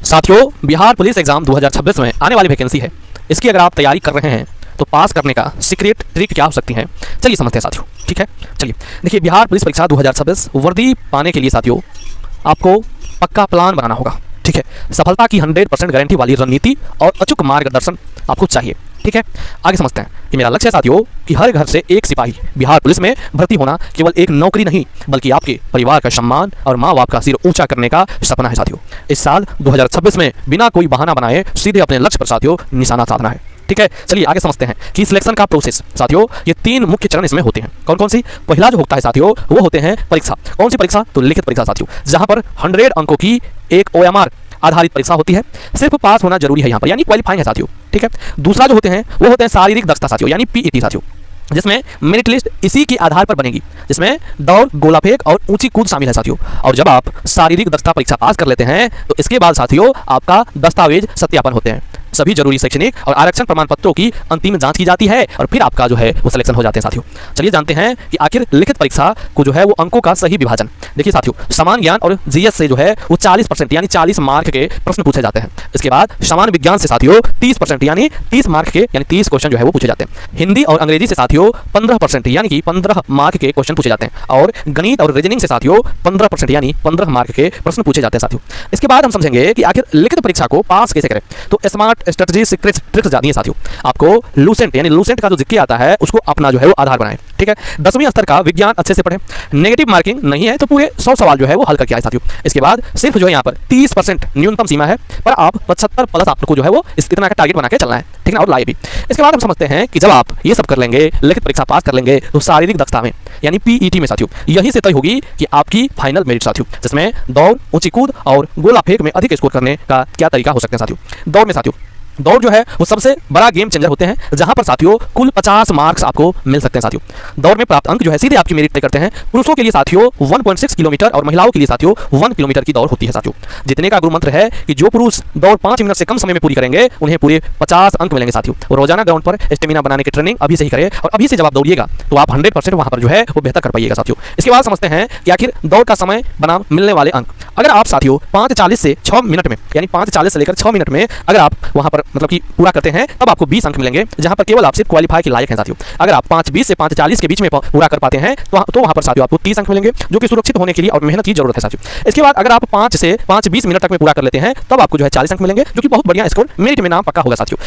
साथियों, Bihar police exam 2026 में आने वाली वैकेंसी है। इसकी अगर आप तैयारी कर रहे हैं तो पास करने का सीक्रेट ट्रिक क्या हो सकती है, चलिए समझते हैं साथियों। ठीक है, चलिए देखिए, बिहार पुलिस परीक्षा 2026 वर्दी पाने के लिए साथियों आपको पक्का प्लान बनाना होगा। ठीक है, सफलता की 100% गारंटी वाली रणनीति और अचूक मार्गदर्शन आपको चाहिए। ठीक है, आगे समझते हैं कि मेरा लक्ष्य है साथियों कि हर घर से एक सिपाही बिहार पुलिस में भर्ती होना केवल एक नौकरी नहीं बल्कि आपके परिवार का सम्मान और माँ बाप का सिर ऊंचा करने का सपना है साथियों। इस साल 2026 में बिना कोई बहाना बनाए सीधे अपने लक्ष्य पर साथियों निशाना साधना है। ठीक है, चलिए आगे समझते हैं कि सिलेक्शन का प्रोसेस साथियों, ये 3 मुख्य चरण इसमें होते हैं। कौन कौन सी? पहला जो होता है साथियों वो होते हैं परीक्षा। कौन सी परीक्षा? तो लिखित परीक्षा साथियों, जहां पर 100 अंकों की एक OMR आधारित परीक्षा होती है। सिर्फ पास होना जरूरी है यहाँ पर, यानी क्वालिफाइंग है साथियों। ठीक है, दूसरा जो होते हैं वो होते हैं शारीरिक दक्षता साथियों, यानी PET साथियों, जिसमें मेरिट लिस्ट इसी के आधार पर बनेगी, जिसमें दौड़, गोला फेंक और ऊंची कूद शामिल है साथियों। और जब आप शारीरिक दक्षता परीक्षा पास कर लेते हैं तो इसके बाद साथियों आपका दस्तावेज सत्यापन होते हैं, सभी जरूरी शैक्षणिक और आरक्षण प्रमाण पत्रों की अंतिम जांच की जाती है और फिर आपका जो है वो सिलेक्शन हो जाते हैं साथियों। चलिए जानते हैं कि आखिर लिखित परीक्षा को जो है वो अंकों का सही विभाजन। देखिए साथियों, समान ज्ञान और GS से जो है वो 40% यानी 40 मार्क के प्रश्न पूछे जाते हैं। इसके बाद समान विज्ञान से साथियों 30% यानी 30 मार्क के यानी 30 क्वेश्चन जो है वो पूछे जाते हैं। हिंदी और अंग्रेजी से साथियों 15% यानी कि 15 मार्क के क्वेश्चन पूछे जाते हैं और गणित और रीजनिंग से साथियों 15% यानी 15 मार्क के प्रश्न पूछे जाते हैं साथियों। इसके बाद हम समझेंगे कि आखिर लिखित परीक्षा को पास कैसे करें। तो स्मार्ट स्ट्रेटजी सीक्रेट ट्रिक्स जानिए साथियों। आपको लूसेंट यानी लूसेंट का जो जिक्के आता है उसको अपना जो है वो आधार बनाएं। ठीक है, 10वीं स्तर का विज्ञान अच्छे से पढ़ें, नेगेटिव मार्किंग नहीं है तो पूरे 100 सवाल जो है वो हल करके आए साथियों। इसके बाद सिर्फ जो है यहाँ पर 30% न्यूनतम सीमा है, पर आप 75 प्लस आपको जो है वो इतना का टारगेट बना के चलना है। ठीक है, और लाए भी। इसके बाद हम समझते हैं कि जब आप ये सब कर लेंगे, लिखित परीक्षा पास कर लेंगे तो शारीरिक दक्षता में यानी PET में साथियों यहीं से तय होगी कि आपकी फाइनल मेरिट साथियों, जिसमें दौड़, ऊंची कूद और गोला फेंक में अधिक स्कोर करने का क्या तरीका हो सकते हैं साथियों। दौड़ में साथियों, दौड़ जो है वो सबसे बड़ा गेम चेंजर होते हैं, जहां पर साथियों कुल 50 मार्क्स आपको मिल सकते हैं साथियों। दौड़ में प्राप्त अंक जो है सीधे आपकी मेरिट तय करते हैं। पुरुषों के लिए साथियों 1.6 किलोमीटर और महिलाओं के लिए साथियों 1 किलोमीटर की दौड़ होती है साथियों। जीतने का गुरु मंत्र है कि जो पुरुष दौड़ 5 मिनट से कम समय में पूरी करेंगे उन्हें पूरे 50 अंक मिलेंगे साथियों। और रोजाना ग्राउंड पर स्टेमिना बनाने की ट्रेनिंग अभी से ही करें और अभी से जब आप दौड़िएगा तो आप 100% वहां पर जो है वो बेहतर कर पाइएगा साथियों। इसके बाद समझते हैं कि आखिर दौड़ का समय बनाम मिलने वाले अंक। अगर आप साथियों 5:40 से 6 मिनट में यानी 5:40 से लेकर 6 मिनट में अगर आप वहां पर मतलब कि पूरा करते हैं तब आपको 20 अंक मिलेंगे, जहां पर केवल आप सिर्फ क्वालिफाई के लायक हैं साथियों। अगर आप 5:20 से 5:40 के बीच में पूरा कर पाते हैं तो वहां पर साथियों आपको 30 अंक मिलेंगे, जो कि सुरक्षित होने के लिए और मेहनत की जरूरत है साथियों। इसके बाद अगर आप 5 से 5:20 मिनट तक में पूरा कर लेते हैं तब आपको जो है 40 अंक मिलेंगे, जो कि बहुत बढ़िया स्कोर मेरिट में नाम पक्का होगा साथियों।